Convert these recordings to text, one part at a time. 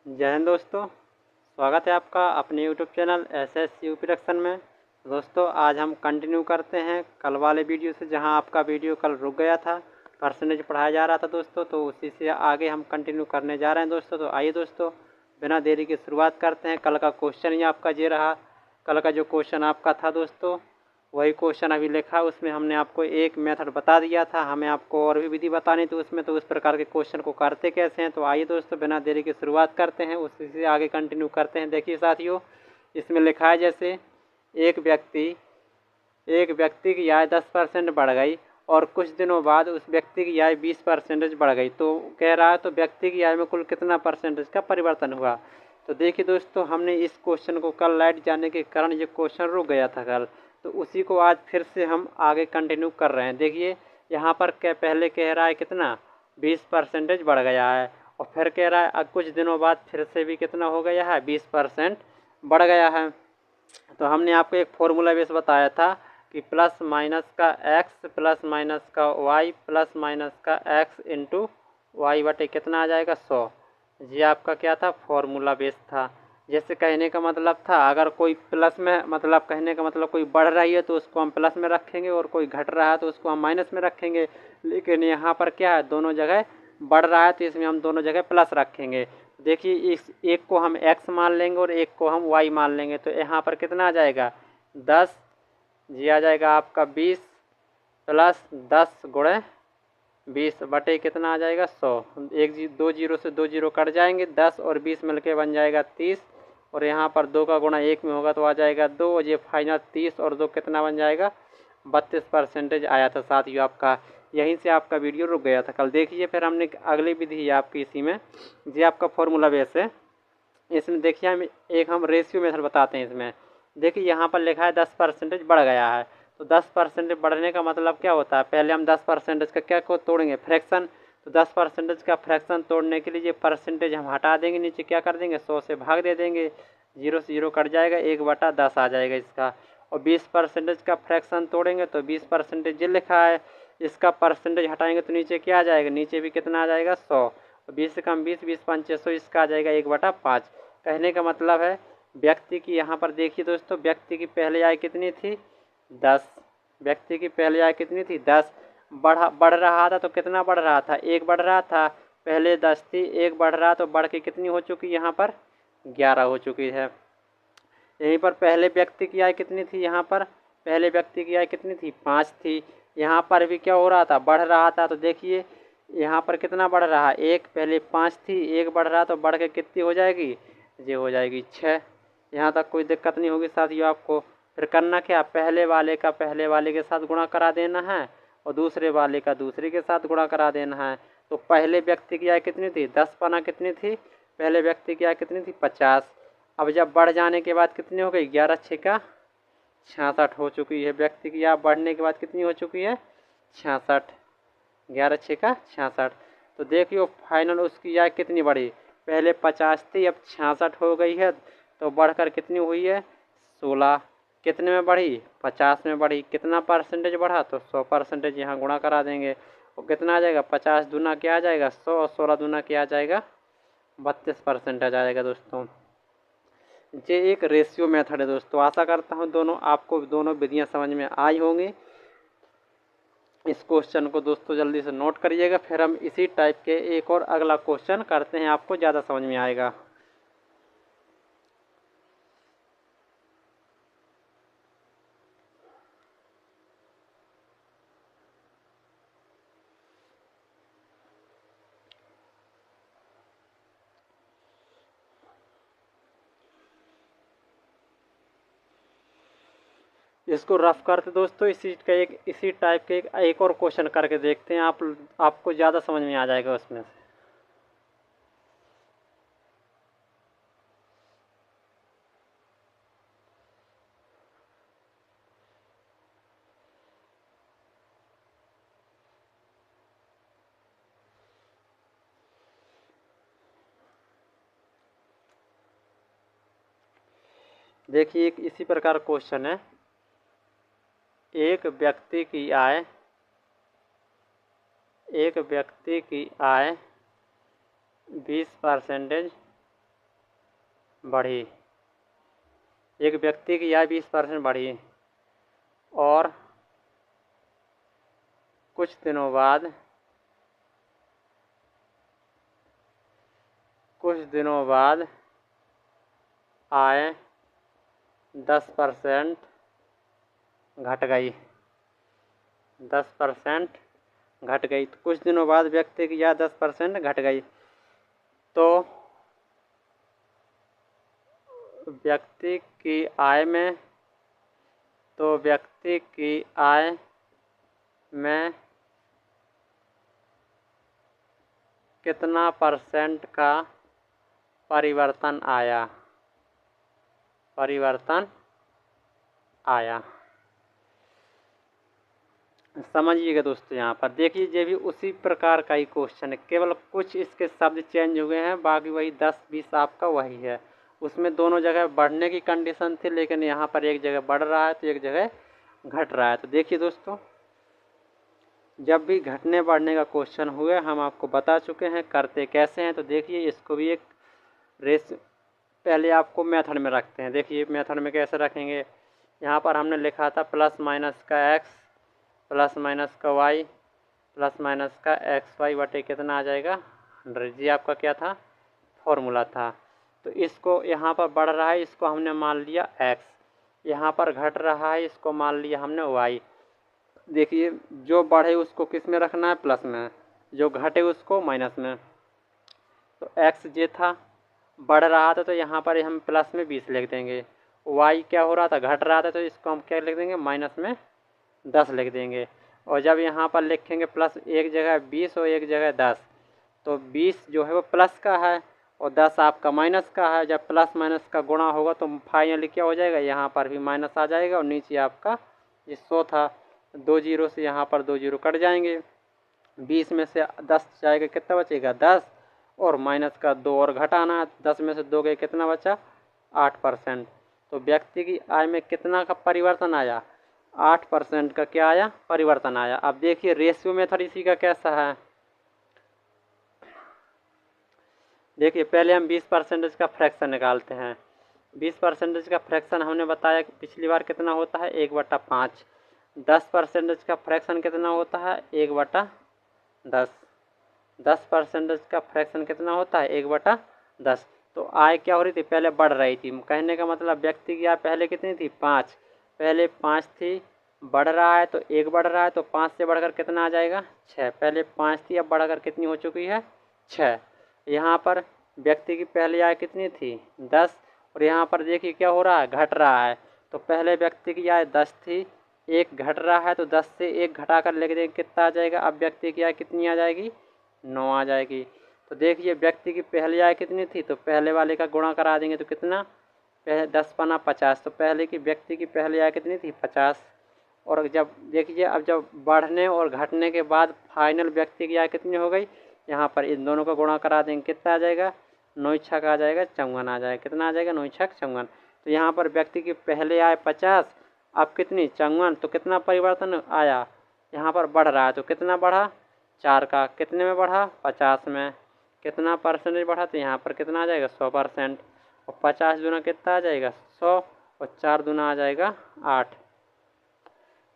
जय हिंद दोस्तों। स्वागत है आपका अपने YouTube channel SS UP production में। दोस्तों आज हम कंटिन्यू करते हैं कल वाले वीडियो से, जहां आपका वीडियो कल रुक गया था। परसेंटेज पढ़ाया जा रहा था दोस्तों, तो उसी से आगे हम कंटिन्यू करने जा रहे हैं दोस्तों। तो आइए दोस्तों बिना देरी की शुरुआत करते हैं। कल का क्वेश्चन ही आपका ये रहा। कल का जो क्वेश्चन आपका था दोस्तों, वही क्वेश्चन अभी लिखा। उसमें हमने आपको एक मेथड बता दिया था, हमें आपको और भी विधि बतानी थी उसमें। तो उस प्रकार के क्वेश्चन को करते कैसे हैं, तो आइए दोस्तों बिना देरी की शुरुआत करते हैं, उसी से आगे कंटिन्यू करते हैं। देखिए साथियों, इसमें लिखा है जैसे एक व्यक्ति की आय 10% बढ़ गई और कुछ दिनों बाद उस व्यक्ति की आय 20% बढ़ गई। तो कह रहा है तो व्यक्ति की आय में कुल कितना परसेंटेज का परिवर्तन हुआ। तो देखिए दोस्तों, हमने इस क्वेश्चन को कल लाइट जाने के कारण ये क्वेश्चन रुक गया था कल, तो उसी को आज फिर से हम आगे कंटिन्यू कर रहे हैं। देखिए यहाँ पर पहले कह रहा है कितना 20% बढ़ गया है, और फिर कह रहा है अब कुछ दिनों बाद फिर से भी कितना हो गया है 20% बढ़ गया है। तो हमने आपको एक फॉर्मूला बेस बताया था कि प्लस माइनस का एक्स प्लस माइनस का वाई प्लस माइनस का एक्स इंटू वाई बटे कितना आ जाएगा 100। ये आपका क्या था, फॉर्मूला बेस था। जैसे कहने का मतलब था, अगर कोई प्लस में, मतलब कहने का मतलब कोई बढ़ रही है तो उसको हम प्लस में रखेंगे, और कोई घट रहा है तो उसको हम माइनस में रखेंगे। लेकिन यहाँ पर क्या है, दोनों जगह बढ़ रहा है तो इसमें हम दोनों जगह प्लस रखेंगे। देखिए इस एक को हम x मान लेंगे और एक को हम y मान लेंगे, तो यहाँ पर कितना आ जाएगा 10। जी आ जाएगा आपका 20 प्लस 10 गुणे 20 बटे कितना आ जाएगा 100। दो जीरो से दो जीरो कट जाएंगे, 10 और 20 मिलके बन जाएगा 30। और यहाँ पर 2 का गुणा 1 में होगा तो आ जाएगा 2, और ये फाइनल 30 और 2 कितना बन जाएगा 32% आया था साथियों आपका। यहीं से आपका वीडियो रुक गया था कल। देखिए फिर हमने अगली विधि है आपकी इसी में, ये आपका फॉर्मूला बेस है। इसमें देखिए हम रेशियो मेथड बताते हैं इसमें। देखिए यहाँ पर लिखा है 10% बढ़ गया है, तो 10% बढ़ने का मतलब क्या होता है, पहले हम 10% का क्या को तोड़ेंगे, फ्रैक्शन। तो 10% का फ्रैक्शन तोड़ने के लिए ये परसेंटेज हम हटा देंगे, नीचे क्या कर देंगे 100 से भाग दे देंगे, 0 से 0 कट जाएगा, 1/10 आ जाएगा इसका। और 20% का फ्रैक्शन तोड़ेंगे तो 20% ये लिखा है, इसका परसेंटेज हटाएंगे तो नीचे क्या आ जाएगा, नीचे भी कितना आ जाएगा 100। 20 से कम 20, 20 पंचे 100, इसका आ जाएगा 1/5। कहने का मतलब है व्यक्ति की, यहाँ पर देखिए दोस्तों, व्यक्ति की पहले आय कितनी थी 10। व्यक्ति की पहले आय कितनी थी 10। बढ़ रहा था तो कितना बढ़ रहा था, 1 बढ़ रहा था। पहले 10 थी, 1 बढ़ रहा तो बढ़ के कितनी हो चुकी, यहाँ पर 11 हो चुकी है। यहीं पर पहले व्यक्ति की आय कितनी थी, यहाँ पर पहले व्यक्ति की आय कितनी थी 5 थी। यहाँ पर भी क्या हो रहा था, बढ़ रहा था। तो देखिए यहाँ पर कितना बढ़ रहा है, 1, पहले 5 थी, 1 बढ़ रहा तो बढ़ के कितनी हो जाएगी, ये हो जाएगी 6। यहाँ तक कोई दिक्कत नहीं होगी साथियों आपको। फिर करना क्या, पहले वाले का पहले वाले के साथ गुणा करा देना है, और दूसरे वाले का दूसरे के साथ गुणा करा देना है। तो पहले व्यक्ति की आय कितनी थी 10 पना कितनी थी, पहले व्यक्ति की आय कितनी थी 50। अब जब बढ़ जाने के बाद कितनी हो गई, 11 छक्का 66 हो चुकी है। व्यक्ति की आय बढ़ने के बाद कितनी हो चुकी है 66, 11 छक्का 66। तो देखियो फाइनल उसकी आय कितनी बढ़ी, पहले 50 थी अब 66 हो गई है, तो बढ़कर कितनी हुई है 16। कितने में बढ़ी 50 में बढ़ी। कितना परसेंटेज बढ़ा, तो 100%। यहाँ गुणा करा देंगे और कितना आ जाएगा 50 दूना क्या आ जाएगा 100, और 16 दूना क्या आ जाएगा 32% आ जाएगा दोस्तों। ये एक रेशियो मेथड है दोस्तों। आशा करता हूँ आपको दोनों विधियाँ समझ में आई होंगी। इस क्वेश्चन को दोस्तों जल्दी से नोट करिएगा, फिर हम इसी टाइप के एक और अगला क्वेश्चन करते हैं, आपको ज़्यादा समझ में आएगा। इसको रफ करते दोस्तों, इसी टाइप के एक और क्वेश्चन करके देखते हैं। आपको ज़्यादा समझ में आ जाएगा उसमें से। देखिए एक इसी प्रकार क्वेश्चन है, एक व्यक्ति की आय 20% बढ़ी, एक व्यक्ति की आय 20% बढ़ी और कुछ दिनों बाद आय 10% घट गई, 10% घट गई। तो कुछ दिनों बाद व्यक्ति की आय 10% घट गई, तो व्यक्ति की आय में कितना परसेंट का परिवर्तन आया। समझिएगा दोस्तों, यहाँ पर देखिए ये भी उसी प्रकार का ही क्वेश्चन है, केवल कुछ इसके शब्द चेंज हुए हैं, बाकी वही 10-20 आपका वही है। उसमें दोनों जगह बढ़ने की कंडीशन थी, लेकिन यहाँ पर एक जगह बढ़ रहा है तो एक जगह घट रहा है। तो देखिए दोस्तों, जब भी घटने बढ़ने का क्वेश्चन हुए हम आपको बता चुके हैं करते कैसे हैं। तो देखिए इसको भी एक रेस पहले आपको मेथड में रखते हैं। देखिए मेथड में कैसे रखेंगे, यहाँ पर हमने लिखा था प्लस माइनस का x प्लस माइनस का y प्लस माइनस का एक्स वाई बटे कितना आ जाएगा 100। जी आपका क्या था, फॉर्मूला था। तो इसको यहाँ पर बढ़ रहा है, इसको हमने मान लिया x, यहाँ पर घट रहा है, इसको मान लिया हमने y। देखिए जो बढ़े उसको किस में रखना है, प्लस में, जो घटे उसको माइनस में। तो x जे था बढ़ रहा था तो यहाँ पर हम प्लस में 20 लिख देंगे, y क्या हो रहा था, घट रहा था, तो इसको हम क्या लिख देंगे, माइनस में 10 लिख देंगे। और जब यहाँ पर लिखेंगे प्लस एक जगह 20 और एक जगह 10, तो 20 जो है वो प्लस का है और 10 आपका माइनस का है। जब प्लस माइनस का गुणा होगा तो फाइनली क्या हो जाएगा, यहाँ पर भी माइनस आ जाएगा और नीचे आपका ये 100 था, 2 जीरो से यहाँ पर 2 जीरो कट जाएंगे, 20 में से 10 जाएगा, कितना बचेगा 10, और माइनस का 2 और घटाना, 10 में से 2 गए, कितना बचा 8%। तो व्यक्ति की आय में कितना का परिवर्तन आया, 8% का क्या आया, परिवर्तन आया। अब देखिए रेशियो मेथड इसी का कैसा है, देखिए पहले हम 20% का फ्रैक्शन निकालते हैं। 20% का फ्रैक्शन हमने बताया कि पिछली बार कितना होता है, 1/5। 10% का फ्रैक्शन कितना होता है, 1/10। 10% का फ्रैक्शन कितना होता है, 1/10। तो आय क्या हो रही थी, पहले बढ़ रही थी, कहने का मतलब व्यक्ति की आय पहले कितनी थी, 5, पहले 5 थी, बढ़ रहा है तो 1 बढ़ रहा है, तो 5 से बढ़कर कितना आ जाएगा, 6। पहले 5 थी, अब बढ़कर कितनी हो चुकी है, 6। यहाँ पर व्यक्ति की पहली आय कितनी थी, 10, और यहाँ पर देखिए क्या हो रहा है, घट रहा है। तो पहले व्यक्ति की आय 10 थी, 1 घट रहा है, तो 10 से 1 घटा कर लिख देंगे, कितना आ जाएगा, अब व्यक्ति की आय कितनी आ जाएगी, 9 आ जाएगी। तो देखिए व्यक्ति की पहली आय कितनी थी, तो पहले वाले का गुणा करा देंगे तो कितना, 10×5 50। तो पहले की व्यक्ति की पहली आय कितनी थी, 50। और जब देखिए अब जब बढ़ने और घटने के बाद फाइनल व्यक्ति की आय कितनी हो गई, यहाँ पर इन दोनों का गुणा करा देंगे, कितना आ जाएगा, 9 छक आ जाएगा 54 आ जाएगा, कितना आ जाएगा, 9 छक 54। तो यहाँ पर व्यक्ति की पहले आय 50, अब कितनी 54, तो कितना परिवर्तन आया, यहाँ पर बढ़ रहा है, तो कितना बढ़ा, 4 का कितने में बढ़ा, 50 में, कितना परसेंटेज बढ़ा, तो यहाँ पर कितना आ जाएगा, 100%। और 50 दूना कितना आ जाएगा, 100, और 4 दूना आ जाएगा 8।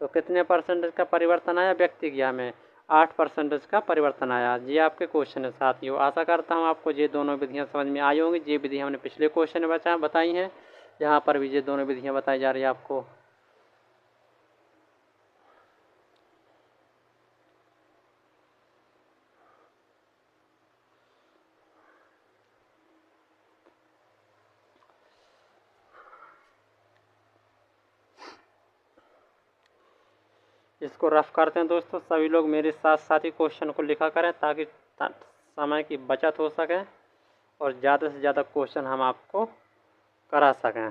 तो कितने परसेंटेज का परिवर्तन आया व्यक्ति की आय में, 8% का परिवर्तन आया। ये आपके क्वेश्चन है साथियों। आशा करता हूँ आपको ये दोनों विधियाँ समझ में आई होंगी। ये विधि हमने पिछले क्वेश्चन में बताई हैं, यहाँ पर भी ये दोनों विधियाँ बताई जा रही है आपको। इसको रफ करते हैं दोस्तों, सभी लोग मेरे साथ साथ ही क्वेश्चन को लिखा करें ताकि समय की बचत हो सके और ज़्यादा से ज़्यादा क्वेश्चन हम आपको करा सकें।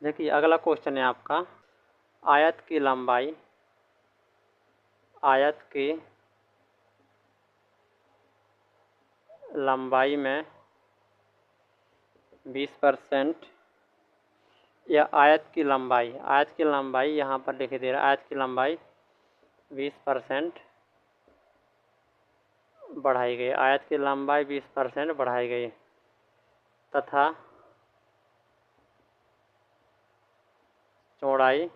देखिए अगला क्वेश्चन है आपका, आयत की लंबाई में 20%, या आयत की लंबाई यहाँ पर लिखे दे रहा है, आयत की लंबाई 20% बढ़ाई गई, आयत की लंबाई 20% बढ़ाई गई तथा चौड़ाई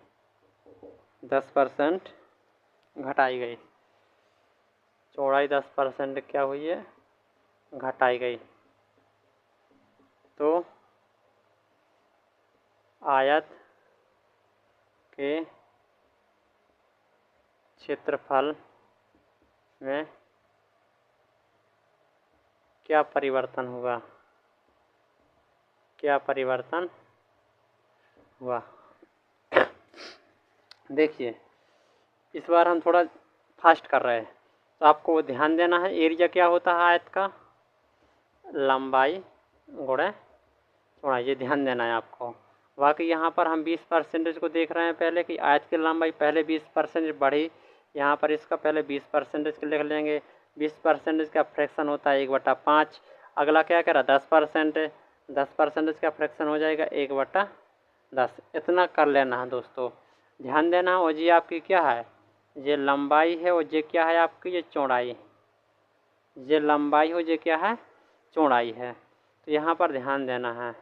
10% घटाई गई। चौड़ाई 10% क्या हुई है, घटाई गई। तो आयत के क्षेत्रफल में क्या परिवर्तन हुआ, क्या परिवर्तन हुआ। देखिए इस बार हम थोड़ा फास्ट कर रहे हैं, तो आपको ध्यान देना है एरिया क्या होता है आयत का, लंबाई गुणे चौड़ाई, ये ध्यान देना है आपको। बाकी यहाँ पर हम 20% को देख रहे हैं पहले कि आयत की लंबाई पहले 20% बढ़ी, यहाँ पर इसका पहले 20% लिख लेंगे। 20% का फ्रैक्शन होता है 1/5। अगला क्या कह रहा 10%, 10% का फ्रैक्शन हो जाएगा 1/10। इतना कर लेना है दोस्तों, ध्यान देना है। और ये आपकी क्या है, ये लंबाई है और ये क्या है आपकी, ये चौड़ाई। ये लंबाई हो, ये क्या है, चौड़ाई है। तो यहाँ पर ध्यान देना है,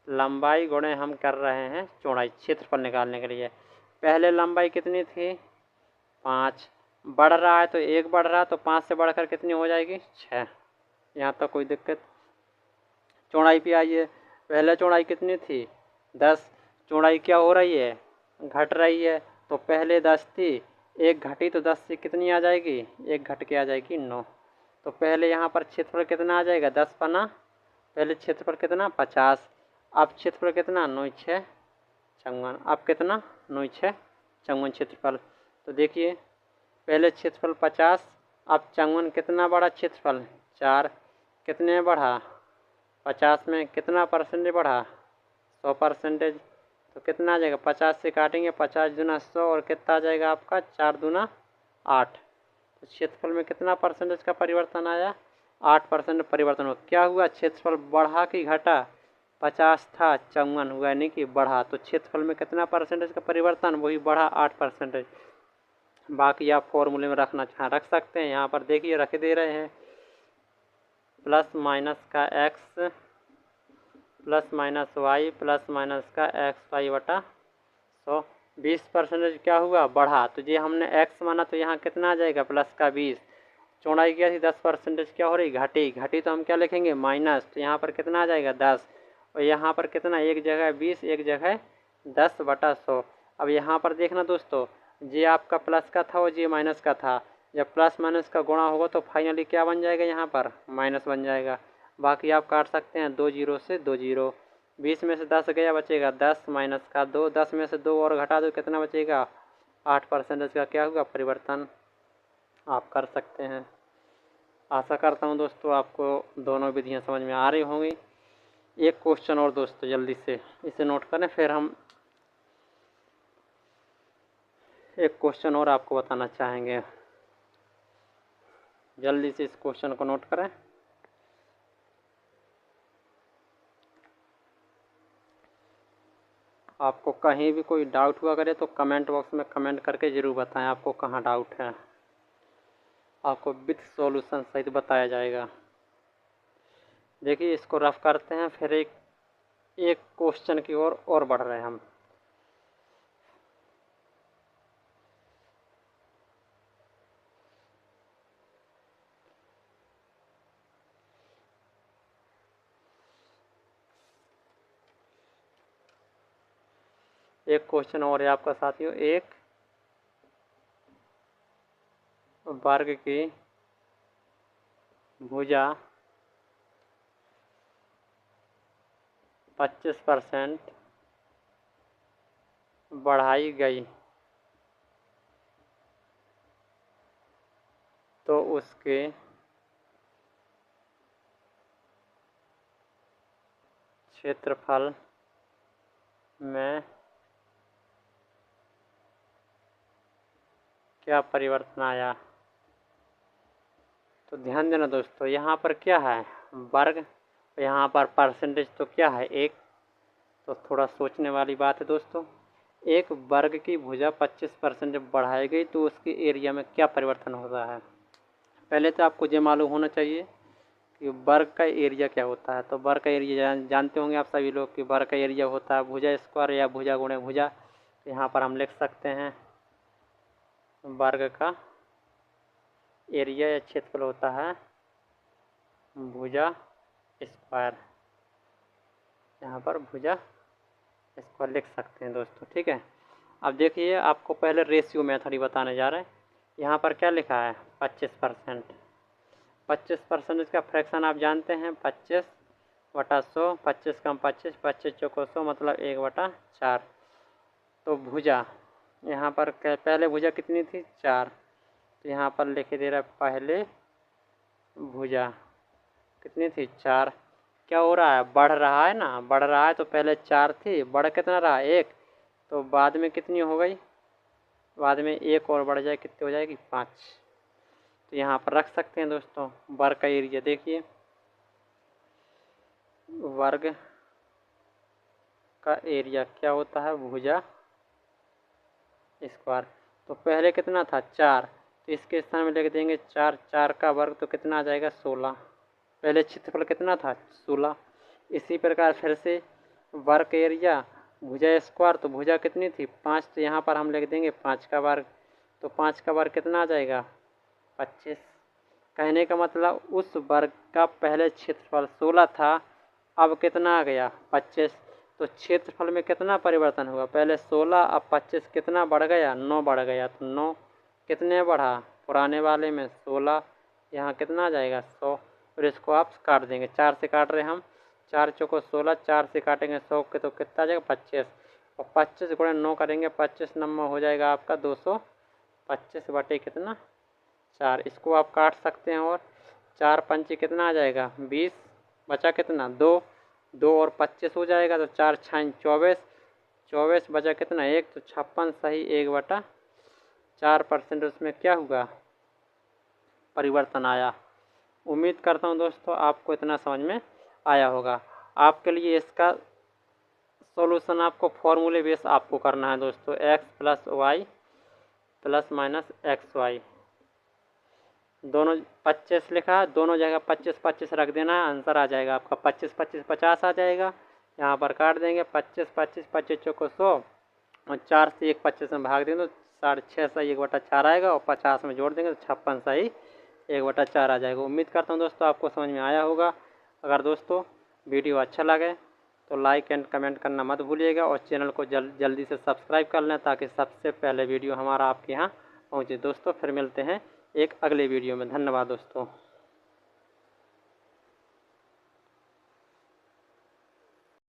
लंबाई गुणे हम कर रहे हैं चौड़ाई, क्षेत्रफल निकालने के लिए। पहले लंबाई कितनी थी, 5, बढ़ रहा है तो 1 बढ़ रहा है, तो 5 से बढ़कर कितनी हो जाएगी, 6। यहाँ तक कोई दिक्कत। चौड़ाई पे आइए, पहले चौड़ाई कितनी थी, 10, चौड़ाई क्या हो रही है, घट रही है। तो पहले 10 थी, 1 घटी तो 10 से कितनी आ जाएगी, 1 घट के आ जाएगी 9। तो पहले यहाँ पर क्षेत्रफल कितना आ जाएगा, 10 पना, पहले क्षेत्रफल कितना 50, अब क्षेत्रफल कितना 9 6 54, अब कितना 9 6 54 क्षेत्रफल। तो देखिए पहले क्षेत्रफल 50, अब 54 कितना बड़ा क्षेत्रफल 4, कितने में बढ़ा, 50 में कितना परसेंटेज बढ़ा, 100%। तो कितना आ जाएगा, 50 से काटेंगे, 50 दूना 100 और कितना आ जाएगा आपका 4 दूना 8। तो क्षेत्रफल में कितना परसेंटेज का परिवर्तन आया, 8% परिवर्तन हुआ। क्या हुआ, क्षेत्रफल बढ़ा कि घटा, 50 था 54 हुआ, यानी कि बढ़ा। तो क्षेत्रफल में कितना परसेंटेज का परिवर्तन, वही बढ़ा 8%। बाकी आप फॉर्मूले में रखना चाहें रख सकते हैं। यहाँ पर देखिए रख दे रहे हैं, प्लस माइनस का x plus minus y plus minus का एक्स वाई बटा 100। 20% क्या हुआ, बढ़ा, तो ये हमने एक्स माना तो यहाँ कितना आ जाएगा, प्लस का 20। चौड़ाई क्या थी 10%, क्या हो रही, घटी, घटी तो हम क्या लिखेंगे माइनस, तो यहाँ पर कितना आ जाएगा 10, और यहाँ पर कितना, एक जगह 20 एक जगह 10/100। अब यहाँ पर देखना दोस्तों, ये आपका प्लस का था और ये माइनस का था, जब प्लस माइनस का गुणा होगा तो फाइनली क्या बन जाएगा, यहाँ पर माइनस बन जाएगा। बाकी आप काट सकते हैं 2 जीरो से 2 जीरो, 20 में से 10 गया, बचेगा 10 माइनस का 2, 10 में से 2 और घटा दो कितना बचेगा, 8% का क्या होगा परिवर्तन, आप कर सकते हैं। आशा करता हूँ दोस्तों आपको दोनों विधियाँ समझ में आ रही होंगी। एक क्वेश्चन और दोस्तों जल्दी से इसे नोट करें, फिर हम एक क्वेश्चन और आपको बताना चाहेंगे। जल्दी से इस क्वेश्चन को नोट करें। आपको कहीं भी कोई डाउट हुआ करे तो कमेंट बॉक्स में कमेंट करके ज़रूर बताएं आपको कहाँ डाउट है, आपको विथ सॉल्यूशन सहित बताया जाएगा। देखिए इसको रफ करते हैं, फिर एक क्वेश्चन की ओर और बढ़ रहे हैं हम। एक क्वेश्चन और है आपका साथियों, एक वर्ग की भुजा 25% बढ़ाई गई तो उसके क्षेत्रफल में क्या परिवर्तन आया। तो ध्यान देना दोस्तों, यहाँ पर क्या है, वर्ग तो यहाँ पर परसेंटेज तो क्या है 1, तो थोड़ा सोचने वाली बात है दोस्तों। एक वर्ग की भुजा 25% बढ़ाई गई तो उसके एरिया में क्या परिवर्तन होता है। पहले तो आपको ये मालूम होना चाहिए कि वर्ग का एरिया क्या होता है। तो वर्ग का एरिया जानते होंगे आप सभी लोग कि वर्ग का एरिया होता है भुजा स्क्वायर या भुजा गुणे भुजा। तो यहाँ पर हम लिख सकते हैं वर्ग का एरिया या क्षेत्रफल होता है भुजा स्क्वायर। यहाँ पर भुजा स्क्वायर लिख सकते हैं दोस्तों, ठीक है। अब देखिए आपको पहले रेशियो मेथड ही बताने जा रहे हैं। यहाँ पर क्या लिखा है 25%। 25% का फ्रैक्शन आप जानते हैं 25/100, 25 कम 25, 25 चौको 100 मतलब 1/4। तो भुजा यहाँ पर पहले भुजा कितनी थी 4, तो यहाँ पर लिख दे रहा है पहले भुजा कितनी थी 4। क्या हो रहा है बढ़ रहा है ना, बढ़ रहा है। तो पहले 4 थी, बढ़ कितना रहा 1, तो बाद में कितनी हो गई, बाद में 1 और बढ़ जाए कितनी हो जाएगी 5। तो यहाँ पर रख सकते हैं दोस्तों वर्ग का एरिया। देखिए वर्ग का एरिया क्या होता है भुजा स्क्वायर। तो पहले कितना था 4, तो इसके स्थान में लिख देंगे 4, 4 का वर्ग तो कितना आ जाएगा 16। पहले क्षेत्रफल कितना था 16। इसी प्रकार फिर से वर्ग एरिया भुजा स्क्वायर, तो भुजा कितनी थी 5, तो यहाँ पर हम लिख देंगे 5 का वर्ग। तो 5 का वर्ग कितना आ जाएगा 25। कहने का मतलब उस वर्ग का पहले क्षेत्रफल 16 था, अब कितना आ गया 25। तो क्षेत्रफल में कितना परिवर्तन हुआ, पहले 16 अब 25, कितना बढ़ गया 9 बढ़ गया। तो 9 कितने बढ़ा पुराने वाले में 16, यहाँ कितना आ जाएगा 100। और इसको आप काट देंगे, 4 से काट रहे हम, 4 चौको 16, 4 से काटेंगे 100 के तो कितना आ जाएगा 25। और 25 गुणे 9 करेंगे 25 नंबर हो जाएगा आपका 225 बटे कितना 4। इसको आप काट सकते हैं और 4 पंचे कितना आ जाएगा 20, बचा कितना 2, 2 और 25 हो जाएगा। तो 4 छाइन 24, 24 बचा कितना 1, तो 56 सही 1/4% उसमें क्या हुआ परिवर्तन आया। उम्मीद करता हूँ दोस्तों आपको इतना समझ में आया होगा। आपके लिए इसका सॉल्यूशन आपको फॉर्मूले बेस आपको करना है दोस्तों, x + y ± xy। दोनों 25 लिखा है, दोनों जगह 25 25 रख देना है, आंसर आ जाएगा आपका 25 25 50 आ जाएगा। यहाँ पर काट देंगे 25 25 25 चौको 100 और 4 से 1 25 में भाग देंगे तो 6.5 सही 1/4 आएगा और 50 में जोड़ देंगे तो 56 सही 1/4 आ जाएगा। उम्मीद करता हूँ दोस्तों आपको समझ में आया होगा। अगर दोस्तों वीडियो अच्छा लगे तो लाइक एंड कमेंट करना मत भूलिएगा और चैनल को जल्दी से सब्सक्राइब कर लें ताकि सबसे पहले वीडियो हमारा आपके यहाँ पहुँचे। दोस्तों फिर मिलते हैं एक अगले वीडियो में। धन्यवाद दोस्तों।